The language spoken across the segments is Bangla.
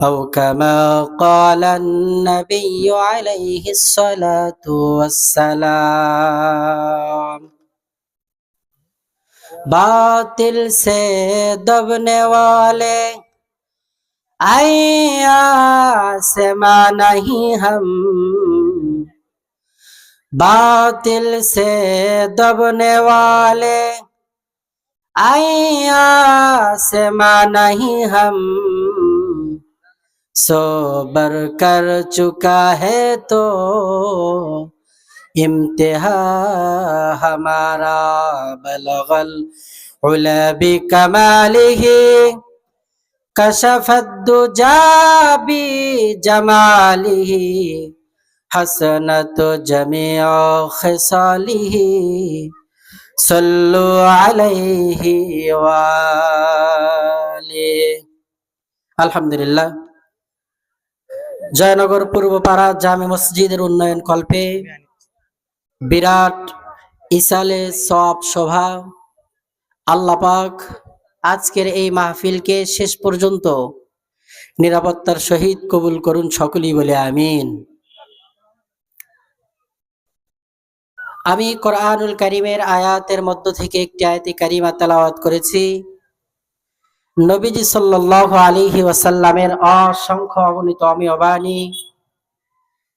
أو كما قال النبي عليه الصلاة والسلام बातिल से दबने वाले आसमां नहीं हम बातिल से दबने वाले आसमां नहीं हम सोबर कर चुका है तो इम्तिहा हमारा बलगल उला बिकमालिही कशफत दुजा बि जमालिही हसनत जमीअ खिसालिही सल्लु अलैहि वाले। আলহামদুলিল্লাহ। জয়নগর পূর্বপাড়া জামে মসজিদের উন্নয়ন কল্পে বিরাট ইসালে সওয়াব সভা আল্লাহ পাক আজকের এই মাহফিলকে শেষ পর্যন্ত নিরাপত্তার সহিত কবুল করুন, সকলেই বলে আমিন। আমি কোরআনুল কারীমের আয়াতের মধ্য থেকে একটি আয়াতে কারিমা তেলাওয়াত করেছি। নবীজি সাল্লাল্লাহু আলাইহি ওয়াসাল্লামের অসংখ্য অগণিত অমীয় বাণী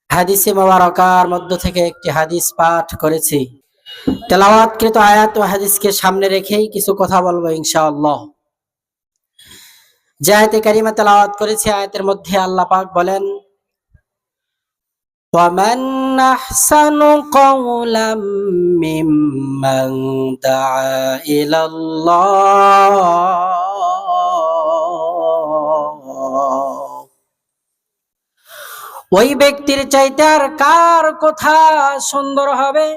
হাদিসে মুবারাকার মধ্য থেকে একটি হাদিস পাঠ করেছি। তেলাওয়াতকৃত আয়াত ও হাদিসকে সামনে রেখেই কিছু কথা বলবো ইনশাআল্লাহ। যে আয়াতে কারিমা তেলাওয়াত করেছি, আয়াতের মধ্যে আল্লাহ পাক বলেন, وَمَنْ أَحْسَنُ قَوْلًا مِّمَّنْ دَعَا إِلَى اللَّهِ। ওই ব্যক্তির চাইতে আর কার কথা সুন্দর হবে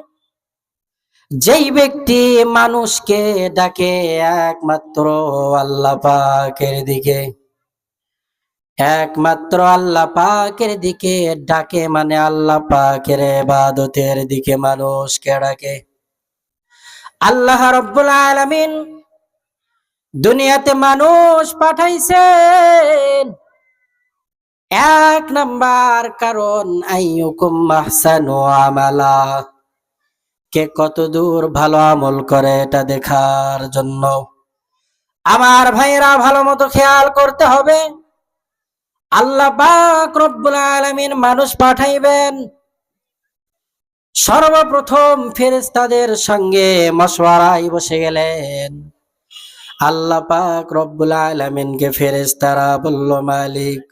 যেই ব্যক্তি মানুষকে ডাকে একমাত্র আল্লাহ পাকের দিকে। একমাত্র আল্লাহ পাকের দিকে ডাকে মানে আল্লাহ পাকের ইবাদতের দিকে মানুষকে ডাকে। আল্লাহ রাব্বুল আলামিন দুনিয়াতে মানুষ পাঠাইছেন এক নাম্বার কারণ আইয়ুকুম আহসানু আমালা, কে কত দূর ভালো আমল করে এটা দেখার জন্য। আমার ভাইরা ভালো মতো খেয়াল করতে হবে, আল্লাহ পাক রব্বুল আলামিন মানুষ পাঠাইবেন, সর্বপ্রথম ফেরেশতাদের সঙ্গে মশওয়ারায় বসে গেলেন। আল্লাহ পাক রব্বুল আলামিনকে ফেরেশতারা বলল, মালিক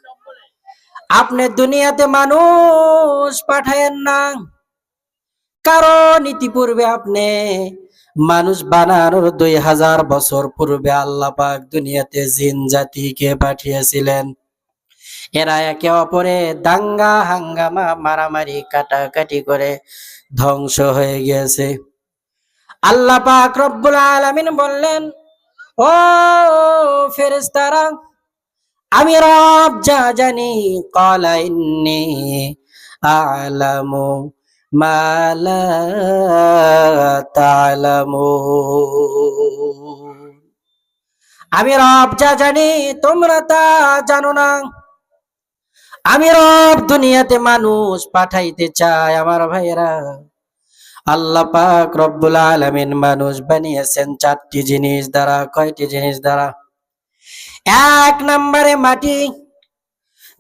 আপনি দুনিয়াতে মানুষ পাঠায়েন না, কারণ ইতিপূর্বে আপনি মানুষ বানানোর 2000 বছর পূর্বে আল্লাহ পাক দুনিয়াতে জিন জাতিকে পাঠিয়েছিলেন। এরা একে অপরে দাঙ্গা হাঙ্গামা মারামারি কাটাকাটি করে ধ্বংস হয়ে গিয়েছে। আল্লাহ পাক রব্বুল আলামিন বললেন, ও ফেরেশতারা, আমি রব যা জানি, ক্বালা ইন্নী আ'লামু মা লা তা'লামুন। আমি রব যা জানি তোমরা তা জানো না। আমি রব দুনিয়াতে মানুষ পাঠাইতে চাই। আমার ভাইরা, আল্লাহ পাক রব্বুল আলামিন মানুষ বানিয়েছেন 4টি জিনিস দ্বারা। কয়টি জিনিস দ্বারা? এক নম্বরে মাটি,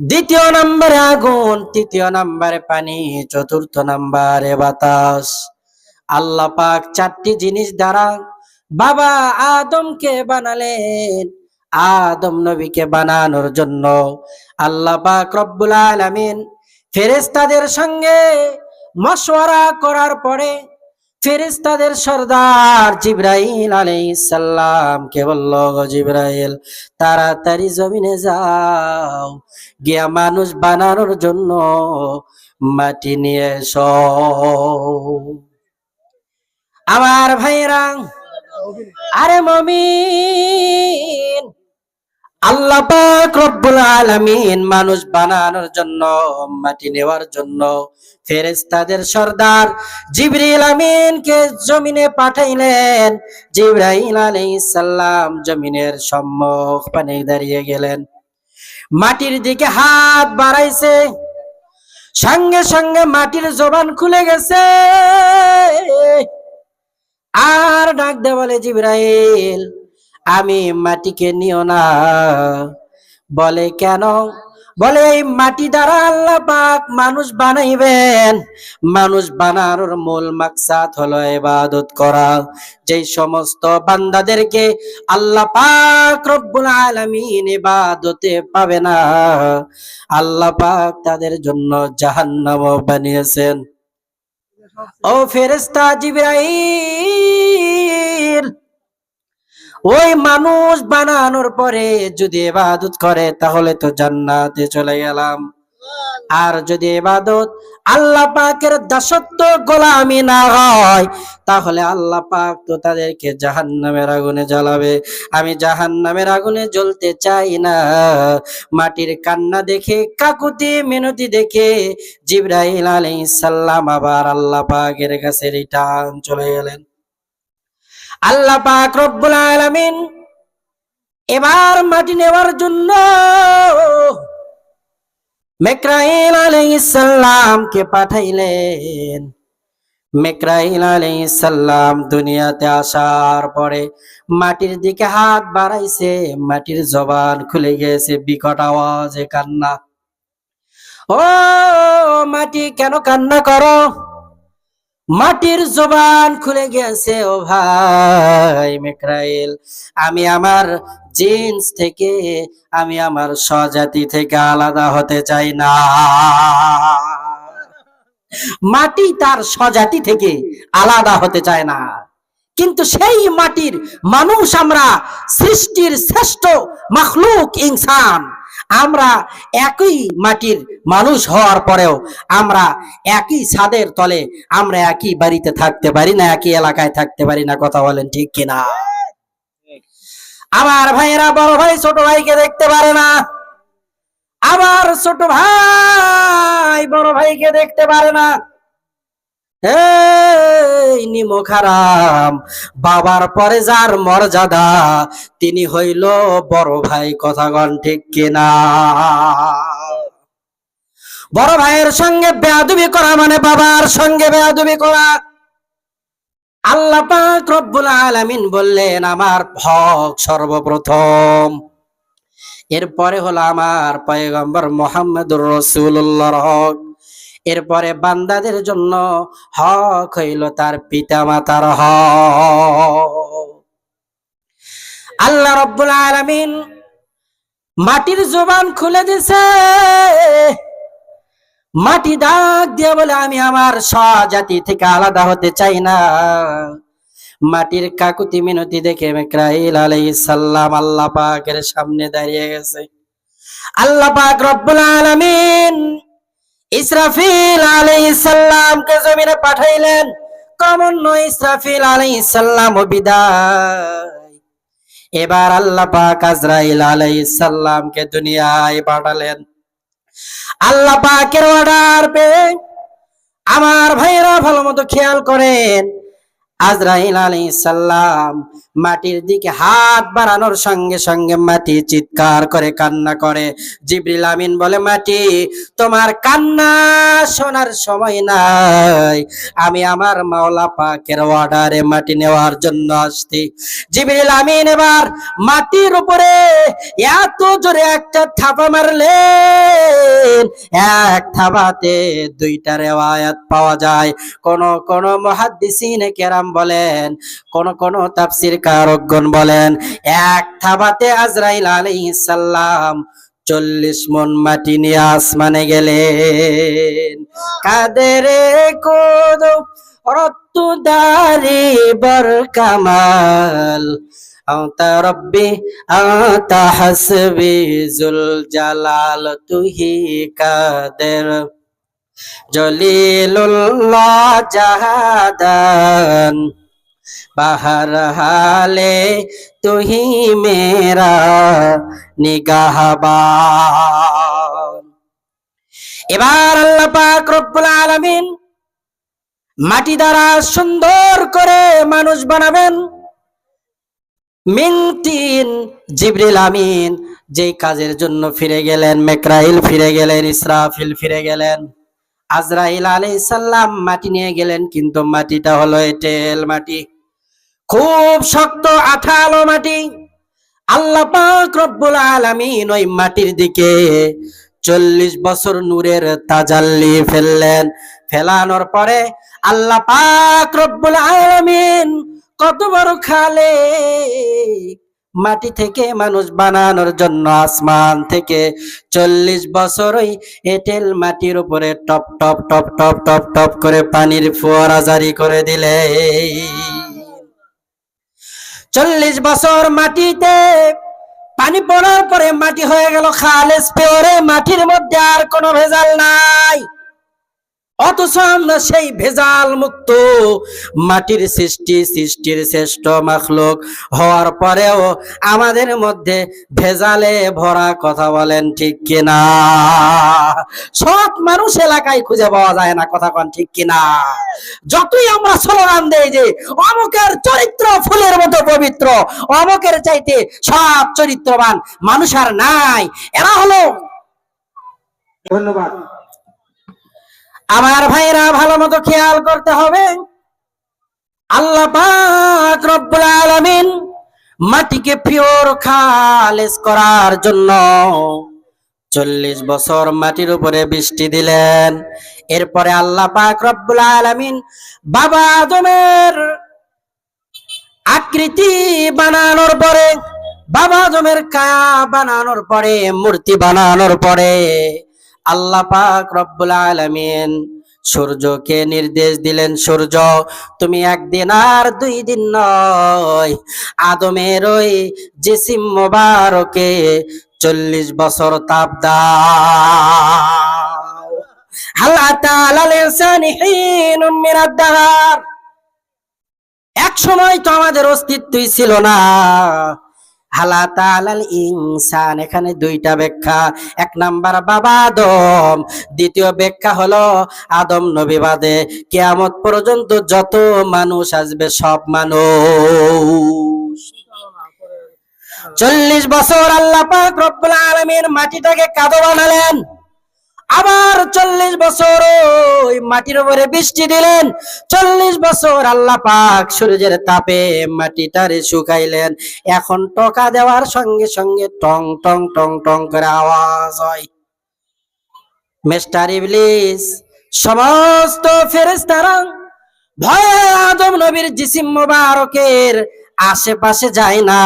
দ্বিতীয় নম্বরে আগুন, তৃতীয় নম্বরে পানি, চতুর্থ নম্বরে বাতাস। আল্লাহ পাক 4টি জিনিস দ্বারা বাবা আদমকে বানালেন। আদম নবীকে বানানোর জন্য আল্লাহ পাক রব্বুল আলামিন ফেরেশতাদের সঙ্গে মশওয়ারা করার পরে ফেরেশতাদের সরদার জিবরাইল আলাইহিস সালাম কে বলল, জিবরাইল তাড়াতাড়ি জমিনে যাও, গিয়া মানুষ বানানোর জন্য মাটি নিয়ে এসো। আমার ভাইরা, আরে মুমিন, আল্লাহ পাক রব্বুল আলামিন মানুষ বানানোর জন্য মাটি নেওয়ার জন্য ফেরেশতাদের সরদার জিবরিল আমিনকে জমিনে পাঠাইলেন। জিবরাইল আলাইহিস সালাম জমিনের সম্মুখ পানে দাঁড়িয়ে গেলেন। মাটির দিকে হাত বাড়াইছে, সঙ্গে সঙ্গে মাটির জবান খুলে গেছে। আর ডাক দে বলে, জিবরাইল আমি মাটিকে নিও না। বলে কেন? বলে এই মাটি দ্বারা আল্লাহ পাক মানুষ বানাইবেন। মানুষ বানানোর মূল মাকসাদ হলো ইবাদত করা। যেই সমস্ত বান্দাদেরকে আল্লাহ পাক রব্বুল আলামিন ইবাদতে পাবে না, আল্লাহ পাক তাদের জন্য জাহান্নাম বানিয়েছেন। ও ফেরেশতা জিবরাইল, ওই মানুষ বানানোর পরে যদি ইবাদত করে তাহলে তো জান্নাতে চলে গেলাম। আর যদি ইবাদত আল্লাহ পাকের দাসত্ব গোলামি না হয়, তাহলে আল্লাহ পাক তো তাদেরকে জাহান্নামের আগুনে জ্বালাবে। আমি জাহান্নামের আগুনে জ্বলতে চাই না। মাটির কান্না দেখে, কাকুতি মিনতি দেখে জিবরাইল আলাইহিস সালাম আবার আল্লাহ পাকের কাছে রিটার্ন চলে গেলেন। আল্লাহ পাক রব্বুল আলামিন এবার মাটি নেওয়ার জন্য মিকাইল আলাইহিস সালামকে পাঠাইলেন। মিকাইল আলাইহিস সালাম দুনিয়াতে আসার পরে মাটির দিকে হাত বাড়াইছে, মাটির জবান খুলে গেছে, বিকট আওয়াজে কান্না। ও মাটি কেন কান্না করো? মাটির জবান খুলে গেছে। ও ভাই মিকাইল, আমি আমার জিন্স থেকে, আমি আমার স্বজাতি থেকে আলাদা হতে চাই না। মাটি তার স্বজাতি থেকে আলাদা হতে চায় না, কিন্তু সেই মাটির মানুষ আমরা, সৃষ্টির শ্রেষ্ঠ মাখলুক ইনসান, আমরা একই মাটির মানুষ হওয়ার পরেও আমরা একই ছাদের তলে, আমরা একই বাড়িতে থাকতে পারি না, একই এলাকায় থাকতে পারি না। কথা বলেন ঠিক কিনা? আমার ভাইয়েরা বড় ভাই ছোট ভাইকে দেখতে পারে না, আবার ছোট ভাই বড় ভাইকে দেখতে পারে না। এই নিমক হারাম, বাবার পরে যার মর্যাদা তিনি হইল বড় ভাই। কথা গণ ঠিক কিনা? বড় ভাইয়ের সঙ্গে বেয়াদবি করা মানে বাবার সঙ্গে বেয়াদবি করা। আল্লাহ পাক রব্বুল আলামিন বললেন আমার হক সর্বপ্রথম, এরপরে হলো আমার পয়গম্বর মুহাম্মদুর রাসূলুল্লাহর হক, এরপরে বান্দাদের জন্য হক হইল তার পিতা মাতার হক। আল্লাহ রব্বুল আলামিন মাটির জবান খুলে দিছে। মাটি ডাক দিয়ে বলে আমি আমার স্বজাতি থেকে আলাদা হতে চাই না। মাটির কাকুতি মিনতি দেখে মিকাইল আলাইহিস সালাম আল্লাহ পাকের সামনে দাঁড়িয়ে গেছে। আল্লাহ পাক রব্বুল আলামিন ইসরাফিল আলাইহিস সালামকে জমিনে পাঠাইলেন। কমন্য ইসরাফিল আলাইহিস সালাম বিদায়। এবার আল্লাহ পাক আজরাইল আলাইহিস সালামকে দুনিয়ায় পাঠালেন। আল্লাহ পাকের অর্ডার পেয়ে আমার ভাইরা ভালো মতো খেয়াল করেন, আজরাইল আলাইহিস সালাম মাটির দিকে হাত বাড়ানোর সঙ্গে সঙ্গে মাটি চিৎকার করে কান্না করে। জিবরিল আমিন বলে, মাটি তোমার কান্না শোনার সময় নাই, আমি আমার মাওলা পাকের অর্ডারে মাটি নেওয়ার জন্য আসছি। জিবরিল আমিন এবার মাটির উপরে এত জোরে একটা থাপা মারলেন, এক থাবাতে দুইটা রিওয়ায়াত পাওয়া যায়। কোন কোন মুহাদ্দিসিনে কেরাম বলেন, কোন কোন তাফসীর কারকগণ বলেন, এক থাবাতে আজরাইল আলাইহিস সালাম 40 মণ মাটি নিয়ে আসমানে গেলেন। কাদেরে কোদ রত্তু দারি বর কামাল, আতা রব্বি আতা হাসবি জুল জালাল, তুহি কাদের জলিলুল্লাহ জাহাদান, বাহার হালে তুহি মেরা নিগাহবান। এবার আল্লাহ পাক রব্বুল আলামিন মাটি দ্বারা সুন্দর করে মানুষ বানাবেন। মিন তিন, জিবরিল আমিন যেই কাজের জন্য ফিরে গেলেন, মেকরাইল ফিরে গেলেন, ইসরাফিল ফিরে গেলেন, আজরাইল আলাইহিস সালাম মাটি নিয়ে গেলেন, কিন্তু মাটিটা হলো এঁটেল মাটি, খুব শক্ত আঠালো মাটি। আল্লাহ পাক রব্বুল আলামিন ওই মাটির দিকে 40 বছর নূরের তাজাল্লি ফেললেন। ফেলানোর পরে আল্লাহ পাক রব্বুল আলামিন কত বড় খালেক, মাটি থেকে মানুষ বানানোর জন্য আসমান থেকে 40 বছর ওই এঁটেল মাটির উপরে top top top top top top করে পানির ফোয়ারা জারি করে দিলে। 40 বছর মাটিতে পানি পড়ার পরে মাটি হয়ে গেল খালেস পিওরে, মাটির মধ্যে আর কোনো ভেজাল নাই। অথচ আমরা সেই ভেজাল মুক্ত মাটির সৃষ্টির শ্রেষ্ঠ মাখলুক হওয়ার পরেও আমাদের মধ্যে ভেজালে ভরা, কথা বলেন ঠিক কিনা? সৎ মানুষ এলাকায় খুঁজে পাওয়া যায় না, কথা কন ঠিক কিনা? যতই আমরা স্লোগান দেই যে অমুকের চরিত্র ফুলের মতো পবিত্র, অমুকের চাইতে সব চরিত্রবান মানুষ আর নাই, এরা হলো। ধন্যবাদ। আমার ভাইরা ভালো মতো খেয়াল করতে হবে, আল্লাহ পাক রব্বুল আলামিন মাটিকে পিওর খালেস করার জন্য 40 বছর মাটির উপরে বৃষ্টি দিলেন। এরপরে আল্লাহ পাক রব্বুল আলামিন বাবা আদমের আকৃতি বানানোর পরে, বাবা আদমের কায়া বানানোর পরে, মূর্তি বানানোর পরে আল্লাহ পাক রব্বুল আলামিন সূর্যকে নির্দেশ দিলেন, সূর্য তুমি 1 দিন আর 2 দিন নয়, আদমের ওই জিসিম মোবারকে 40 বছর তাপ দাও। হাল আতা আলাল ইনসানি হিনুম মিনাদ দাহর, এক সময় তো আমাদের অস্তিত্বই ছিল না। হালাতা আলাল ইনসান, এখানে 2টা ব্যাখ্যা। 1 নাম্বার বাবা আদম, দ্বিতীয় ব্যাখ্যা হলো আদম নবী বাদে কিয়ামত পর্যন্ত যত মানুষ আসবে সব মানুষ। 40 বছর আল্লাহ পাক রব্বুল আলামিন মাটিটাকে কাদো বানালেন, আবার 40 বছর ওই মাটির উপরে বৃষ্টি দিলেন। 40 বছর আল্লাহ পাক সূর্যের তাপে মাটিটারে শুকাইলেন। এখন টকা দেওয়ার সঙ্গে সঙ্গে টং টং টং টং করে আওয়াজ হয়। মিস্টার ইবলিস সমস্ত ফেরেশতারা ভয়ে আদম নবীর জিসিম মোবারকের আশেপাশে যায় না,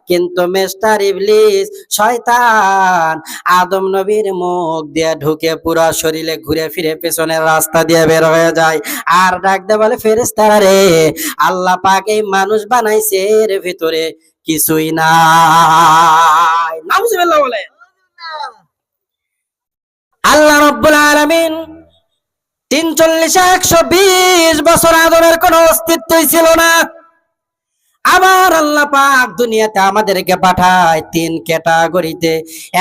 কিন্তু মিস্টার ইবলিস শয়তান আদম নবীর মুখ দিয়ে ঢুকে পুরো শরীরে ঘুরে ফিরে পেছনের রাস্তা দিয়ে বের হয়ে যায়, আর ডাক দিয়ে বলে, ফেরেশতারা রে, আল্লাহ পাক এই মানুষ বানাইছে, এর ভিতরে কিছুই নাই। নাউজুবিল্লাহ বলে। আল্লাহ রাব্বুল আলামিন 120 বছর আদমের কোনো অস্তিত্বই ছিল না। আবার আল্লাহ পাক দুনিয়াতে আমাদেরকে পাঠায় 3 ক্যাটাগরিতে।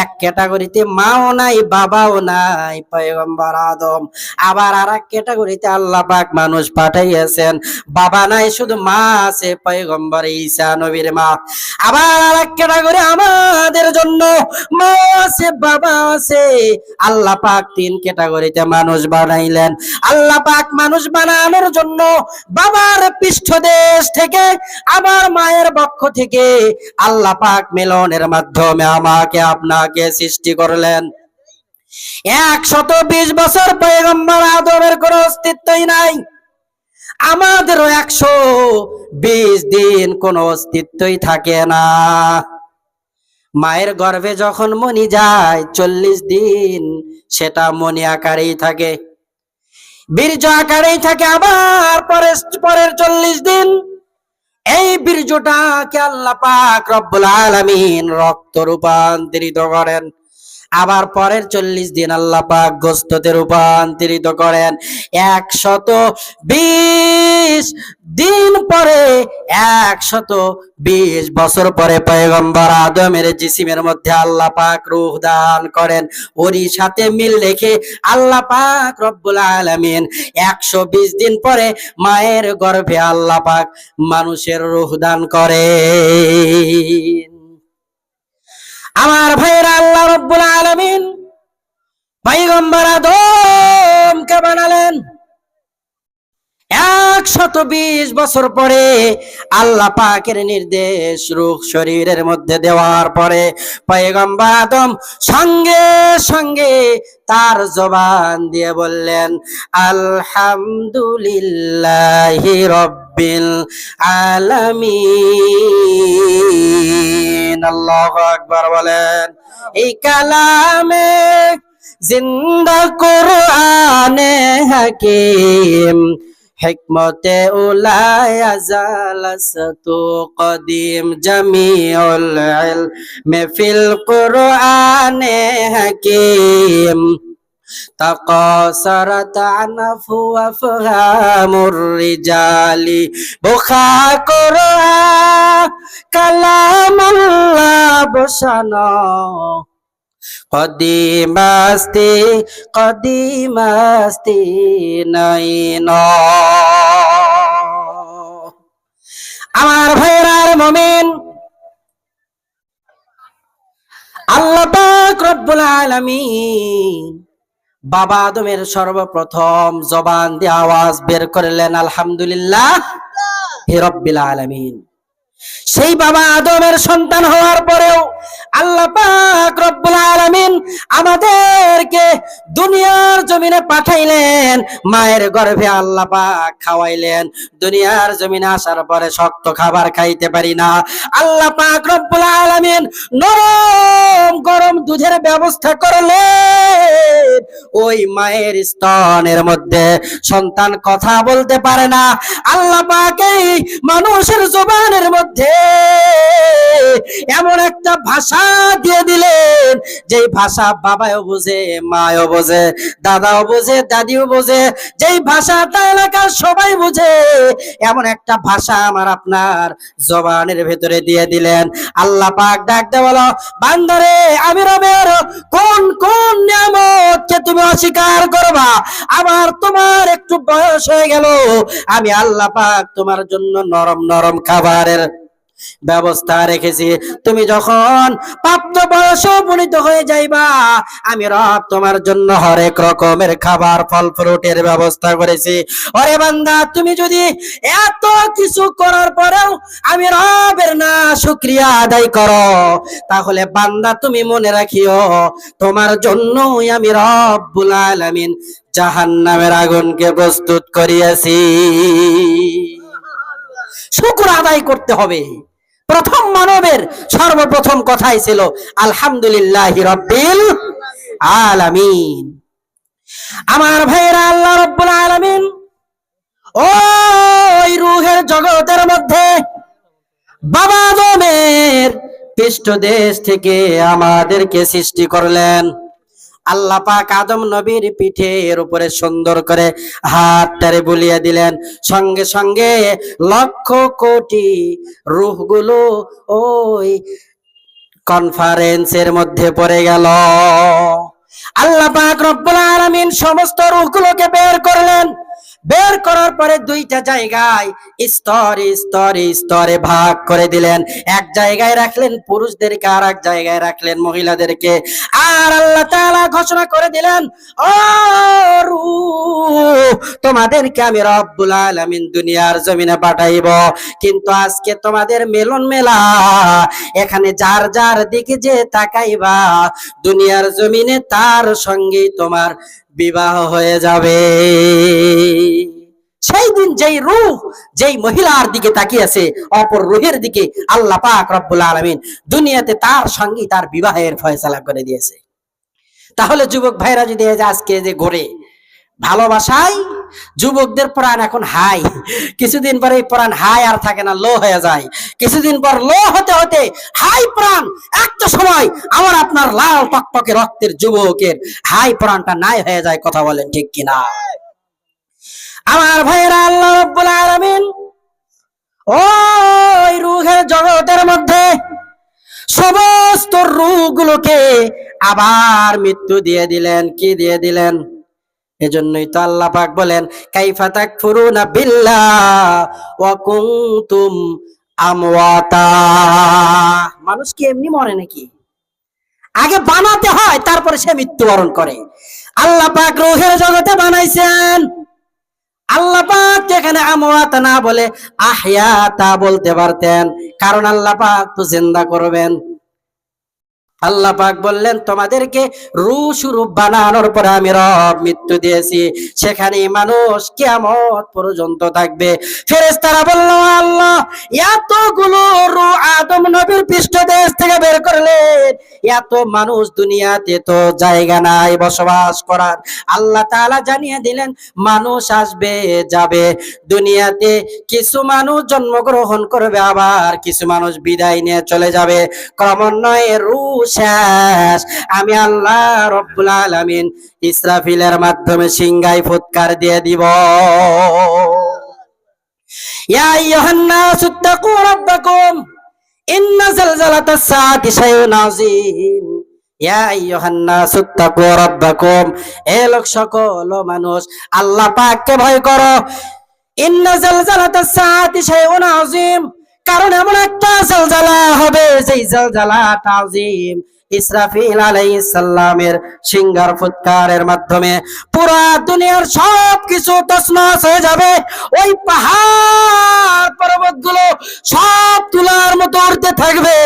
1 ক্যাটাগরিতে মাও নাই, বাবাও নাই, পয়গম্বর আদম। আবার আরেক ক্যাটাগরিতে আল্লাহ পাক মানুষ পাঠাইয়াছেন, বাবা নাই, শুধু মা আছে, পয়গম্বর ঈসা নবীর মা। আবার আরেক ক্যাটাগরি আমাদের জন্য, মা আছে, বাবা আছে। আল্লাহ পাক 3 ক্যাটাগরিতে মানুষ বানাইলেন। আল্লাহ পাক মানুষ বানানোর জন্য বাবার পৃষ্ঠদেশ থেকে, আবার মায়ের পক্ষ থেকে আল্লাহ পাক মিলনের মাধ্যমে আমাকে আপনাকে সৃষ্টি করলেন। 120 বছর পয়গম্বর আদমের কোনো অস্তিত্বই নাই, আমাদেরও 120 দিন কোনো অস্তিত্বই থাকে না। মায়ের গর্ভে যখন মনি যায় 40 দিন সেটা মনি আকারেই থাকে, বীর্য আকারেই থাকে। আবার পরের 40 দিন এই বীর্যটাকে আল্লাহ পাক রব্বুল আলামিন রক্ত রূপান্তরিত করেন। আবার পরের 40 দিন আল্লাহ পাক গোশতে রূপান্তরিত করেন। 120 দিন পরে, 120 বছর পরে পয়গম্বর আদমের জিসিমের মধ্যে আল্লাহ পাক রূহ দান করেন। ওরই সাথে মিল রেখে আল্লাহ পাক রব্বুল আলামিন 120 দিন পরে মায়ের গর্ভে আল্লাহ পাক মানুষের রূহ দান করেন। আমার ভাইরা, আল্লাহ রাব্বুল আলামিন পয়গম্বর আদমকে বানালেন 120 বছর পরে। আল্লাহ পাকের নির্দেশ রূহ শরীরের মধ্যে দেওয়ার পরে পয়গম্বর আদম সঙ্গে সঙ্গে তার জবান দিয়ে বললেন, আলহামদুলিল্লাহি রব্বিল আলামিন। আল্লাহু আকবার বলেন। এই কালামে জিন্দা কুরআনে হাকিম, হিকমতে উলায়া জালাসাতু কদিম, জামিউল ইলমি ফিল কুরআনে হাকিম, তাকাসারাত আনফু আফহামুর রিজালি, বুখা কুরআন কালামুল্লাহ বসানো, কদিমাস্তি কদিমাস্তি নাইন। আমার ভাইরার মুমিন, আল্লাহ পাক রব্বুল আলামিন বাবা আদমের সর্বপ্রথম জবান দিয়ে আওয়াজ বের করলেন, আলহামদুলিল্লাহ রাব্বিল আলামিন। সেই বাবা আদমের সন্তান হওয়ার পরেও আল্লাহ পাক রব্বুল আলামিন আমাদেরকে দুনিয়ার জমিনে পাঠাইলেন, মায়ের গর্ভে আল্লাহ পাক খাওয়াইলেন। দুনিয়ার জমিনে আসার পরে শক্ত খাবার খাইতে পারি না, আল্লাহ পাক রব্বুল আলামিন নরম গরম দুধের ব্যবস্থা করলেন। ওই মায়ের স্তনের মধ্যে সন্তান কথা বলতে পারে না, আল্লাহ পাক এই মানুষের জবানের মধ্যে এমন একটা ভাষা দিয়ে দিলেন, যেই ভাষা বাবাও বোঝে, মাও বোঝে, দাদাও বোঝে, দাদিও বোঝে, যেই ভাষাটা এলাকার সবাই বোঝে, এমন একটা ভাষা আমার আপনার জবানের ভেতরে দিয়ে দিলেন। আল্লাহ পাক ডাকতে বলো, বান্দারে আমি রবের কোন কোন নিয়ামতকে তুমি অস্বীকার করবা? আবার তোমার একটু বয়স হয়ে গেল, আমি আল্লাহ পাক তোমার জন্য নরম নরম খাবারের ব্যবস্থা রেখেছি। তুমি যখন প্রাপ্ত বয়সে উপনীত হয়ে যাইবা, আমি রব তোমার জন্য হরেক রকমের খাবার ফল ফ্রুটের ব্যবস্থা করেছি। ওরে বান্দা, তুমি যদি এত কিছু করার পরেও আমি রবের না শুকরিয়া আদায় করো, তাহলে বান্দা তুমি মনে রাখিও, তোমার জন্যই আমি রব্বুল আলামিন জাহান্নামের আগুনকে প্রস্তুত করিয়াছি। শুকর আদায় করতে হবে। প্রথম মানবের সর্বপ্রথম কথাই ছিল আলহামদুলিল্লাহি রাব্বিল আলামিন। আমার ভাইরা, আল্লাহ রাব্বুল আলামিন ওই রূহের জগতের মধ্যে বাবা আদমের পৃষ্ঠদেশ থেকে আমাদেরকে সৃষ্টি করলেন। আল্লাহ পাক আদম নবীর পিঠের উপরে সুন্দর করে হাতটারে বুলিয়ে দিলেন, সঙ্গে সঙ্গে লক্ষ কোটি রূহগুলো ওই কনফারেন্সের মধ্যে পড়ে গেল। আল্লাহ পাক রব্বুল আলামিন সমস্ত রূহগুলোকে বের করলেন। বের করার পরে দুইটা জায়গায় স্তরে স্তরে স্তরে ভাগ করে দিলেন। এক জায়গায় রাখলেন পুরুষদেরকে, আর এক জায়গায় রাখলেন মহিলাদেরকে। আর আল্লাহ তাআলা ঘোষণা করে দিলেন, ও রূহ, তোমাদেরকে আমি রব্বুল আলামিন দুনিয়ার জমিনে পাঠাইব, কিন্তু আজকে তোমাদের মিলন মেলা। এখানে যার যার দিকে যে তাকাইবা দুনিয়ার জমিনে, তার সঙ্গে তোমার বিবাহ হয়ে যাবে। সেই দিন যেই রূহ যেই মহিলার দিকে তাকিয়েছে, অপর রূহের দিকে আল্লাহ পাক রব্বুল আলামিন দুনিয়াতে তার সঙ্গে তার বিবাহের ফয়সালা করে দিয়েছে। তাহলে যুবক ভাইরা যদি আজকে যে ঘুরে ভালোবাসায় যুবকদের প্রাণ এখন হাই, কিছুদিন পরে এই প্রাণ হাই আর থাকে না, লো হয়ে যায়। কিছুদিন পর লো হতে হতে হাই প্রাণ, একটা সময় আমার আপনার লাল টকটকে রক্তের যুবকের হাই প্রাণটা নাই হয়ে যায়। কথা বলেন ঠিক কিনা? আমার ভাইরা, আল্লাহ রাব্বুল আলামিন ওই রূহের জগতের মধ্যে সমস্ত রূহগুলোকে আবার মৃত্যু দিয়ে দিলেন। কি দিয়ে দিলেন? এজন্যই তো আল্লাহ পাক বলেন, কাইফা তাকফুরুনা বিল্লাহ ওয়া কুনতুম আমওয়াতা। মানুষ কি এমনি মরে নাকি? আগে বানাতে হয়, তারপরে সে মৃত্যুবরণ করে। আল্লাহ পাক রূহের জগতে বানাইছেন। আল্লাহ পাক যেখানে আমওয়াত না বলে আহইয়াতা বলতে পারতেন, কারণ আল্লাহ পাক তো জিন্দা করবেন। আল্লাহ পাক বললেন তোমাদেরকে রূহ স্বরূপ বানানোর পরে আমি রব মৃত্যু দিয়েছি, সেখানে মানুষ কিয়ামত পর্যন্ত থাকবে। ফেরেশতারা বলল আল্লাহ এতগুলো রূহ আদম নবীর পৃষ্ঠদেশ থেকে বের করলেন, এত মানুষ দুনিয়াতে তো জায়গা নাই বসবাস করার। আল্লাহ তাআলা জানিয়ে দিলেন মানুষ আসবে যাবে, দুনিয়াতে কিছু মানুষ জন্মগ্রহণ করবে, আবার কিছু মানুষ বিদায় নিয়ে চলে যাবে। ক্রমান্বয়ে রূহ শেষ। আমি আল্লাহ রব্বুল আলামিন ইসরাফিলের মাধ্যমে সিংহায় ফুৎকার দিয়ে দিব। ইয়া আইয়ুহান নাস ইত্তাকু রাব্বাকুম ইন্না যালজালাতাস সাআতি শাইউন আযীম। ইয়া আইয়ুহান নাস ইত্তাকু রাব্বাকুম, হে লোক সকল মানুষ আল্লাহ পাককে ভয় করো। ইন্না যালজালাতাস সাআতি শাইউন আযীম, কারণ এমন একটা জালজালা হবে যেই জালজালাটা আযীম। ইসরাফিল আলাইহিস সালামের সিংহার ফুৎকারের মাধ্যমে পুরা দুনিয়ার সবকিছু তছনছ হয়ে যাবে। ওই পাহাড় পর্বতগুলো সব তুলার মতো উড়তে থাকবে,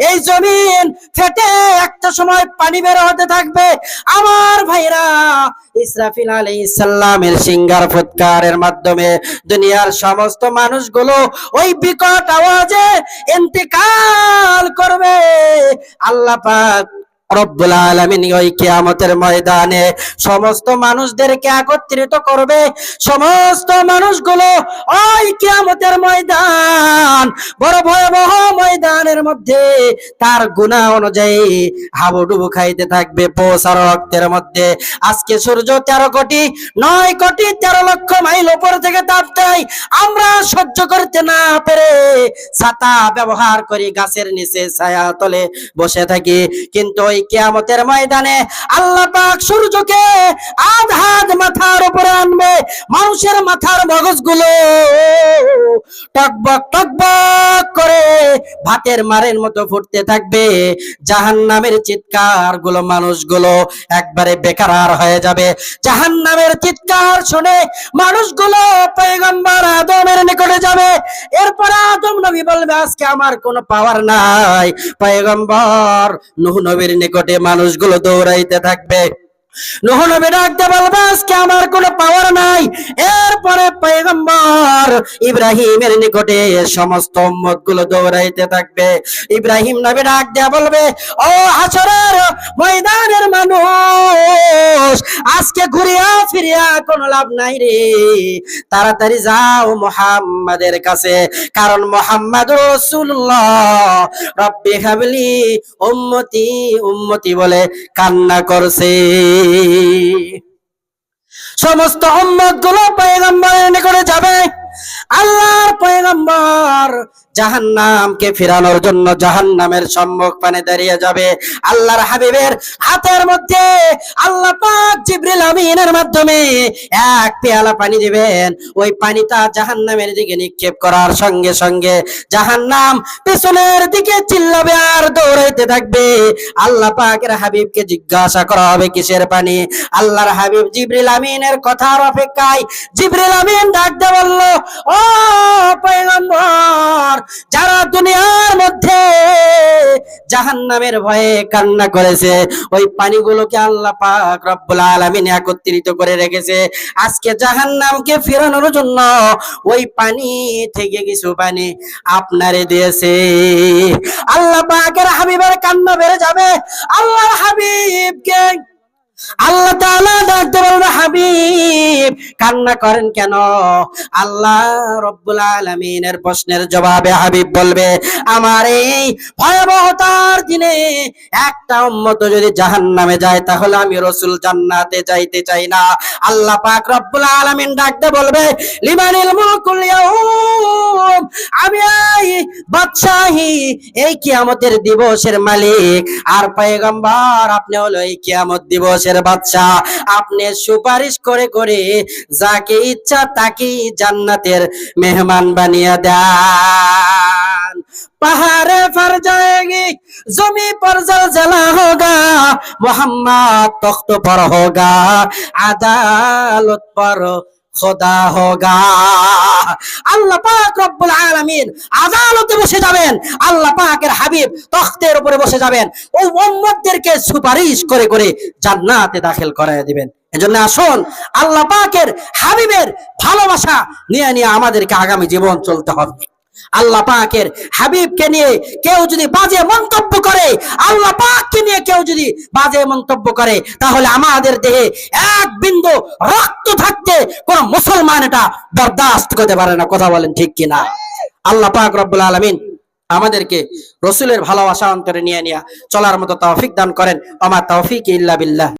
এই জমিন ফেটে একটা সময় পানি বের হতে থাকবে। আমার ভাইরা, ইসরাফিল আলাইহিস সালামের সিংহার ফুৎকারের মাধ্যমে দুনিয়ার সমস্ত মানুষগুলো ওই বিকট আওয়াজে ইন্তেকাল করবে। আল্লাহ পাক রব্বুল আলামিন ওই কিয়ামতের ময়দানে সমস্ত মানুষদেরকে একত্রিত করবে। সমস্ত মানুষগুলো ওই কিয়ামতের ময়দান, বড় ভয়াবহ ময়দানের মধ্যে তার গুনাহ অনুযায়ী হাবুডুবু খাইতে থাকবে পৌঁছার রক্তের মধ্যে। আজকে সূর্য 13,9,13,00,000 মাইল উপর থেকে তাপ দেয়, আমরা সহ্য করতে না পেরে ছাতা ব্যবহার করি, গাছের নিচে ছায়া তলে বসে থাকি। কিন্তু ওই কিয়ামতের ময়দানে আল্লাহ পাক সূর্যকে আধ মাথার উপরে আনবে, মানুষের মাথার মগজগুলো টকবক টকবক করে ভাতের মারের মতো ফুটতে থাকবে। জাহান্নামের চিৎকার গুলো মানুষগুলো একবারে বেকার হয়ে যাবে। জাহান্নামের চিৎকার শুনে মানুষগুলো পয়গম্বর আদমের নিকটে যাবে। এরপর আদম নবী বলবে আজকে আমার কোনো পাওয়ার নাই। পয়গম্বর নূহ নবীর নিকটে মানুষগুলো দৌড়াইতে থাকবে। নূহ নবী ডাকতে বলবে আজকে আমার কোনো পাওয়ার নাই। এরপরে পয়গম্বর ইব্রাহিমের নিকটে সমস্ত উম্মত গুলো দৌড়াইতে থাকবে। ইব্রাহিম নবী ডাক দেয়া বলবে ও হাসরের ময়দানের মানুষ, আজকে ঘুরিয়া ফিরিয়া কোনো লাভ নাই রে, তাড়াতাড়ি যাও মুহাম্মাদের কাছে, কারণ মুহাম্মদ রাসূলুল্লাহ রব্বি হাবলি উম্মতি উম্মতি বলে কান্না করছে। সমস্ত উম্মত গুলো পয়গম্বরের নিকটে যাবে। আল্লাহর পয়গম্বর জাহান্নামকে ফিরানোর জন্য জাহান্নামের সম্মুখ পানে দাঁড়িয়ে যাবে। আল্লাহর হাবিবের হাতের মধ্যে আল্লাহ পাক জিবরিল আমিনের মাধ্যমে এক পেয়ালা পানি দিবেন। ওই পানিটা জাহান্নামের দিকে নিক্ষেপ করার সঙ্গে সঙ্গে জাহান্নাম পেছনের দিকে চিল্লাবে আর দৌড়াইতে থাকবে। আল্লাহ পাকের হাবিবকে জিজ্ঞাসা করা হবে কিসের পানি। আল্লাহর হাবিব জিবরিল আমিনের কথার অপেক্ষায় জিবরিল আমিন ডাকতে বলল ও পয়গম্বর, যারা দুনিয়ার মধ্যে জাহান্নামের ভয়ে কান্না করেছে ওই পানিগুলোকে আল্লাহ পাক রব্বুল আলামিন একত্রিত করে রেখেছে। আজকে জাহান্নামকে ফেরানোর জন্য ওই পানি থেকে কিছু পানি আপনারে দিয়েছে। আল্লাহ পাকের হাবিবের কান্না বেড়ে যাবে। আল্লাহর হাবিবকে আল্লাহ তাআলা ডাকতে বলবে হাবিব কান্না করেন কেন? আল্লাহ রব্বুল আলামিনের প্রশ্নের জবাবে হাবিব বলবে আমার এই ভয়াবহতার দিনে একটা উম্মত যদি জাহান্নামে যায় তাহলে আমি রাসূল জান্নাতে যাইতে চাই না। আল্লাহ পাক রব্বুল আলামিন ডাকতে বলবে লিমানিল মুলকুল ইয়াউম, আমি এই বাদশাহী এই কিয়ামতের দিবসের মালিক, আর পয়গম্বর আপনি হলো এই কিয়ামত দিবস বাদশা। আপনি সুপারিশ করে করে যাকে ইচ্ছা তাকে জান্নাতের মেহমান বানিয়ে দেন। पहाड़े पर जाएगी जमी पर जलजला होगा मोहम्मद तख्त पर होगा अदालत पर খোদা হোগা আল্লাহ পাক রব্বুল আলামিন আদালতে বসে যাবেন আল্লাহ পাকের হাবিব তখতের উপরে বসে যাবেন ওই উম্মতদেরকে সুপারিশ করে করে জান্নাতে দাখিল করায় দিবেন এজন্য আসুন আল্লাহ পাকের হাবিবের ভালোবাসা নিয়ে নিয়ে আমাদেরকে আগামী জীবন চলতে হবে আল্লাহ পাকের হাবিবকে নিয়ে কেউ যদি বাজে মন্তব্য করে আল্লাহ পাককে নিয়ে কেউ যদি বাজে মন্তব্য করে তাহলে আমাদের দেহে এক বিন্দু রক্ত থাকতে কোন মুসলমান এটা বরদাস্ত করতে পারে না কথা বলেন ঠিক কিনা আল্লাহ পাক রব্বুল আলামিন আমাদেরকে রাসূলের ভালোবাসা অন্তরে নিয়ে নিয়ে চলার মতো তৌফিক দান করেন আমা তৌফিক ইল্লা বিল্লাহ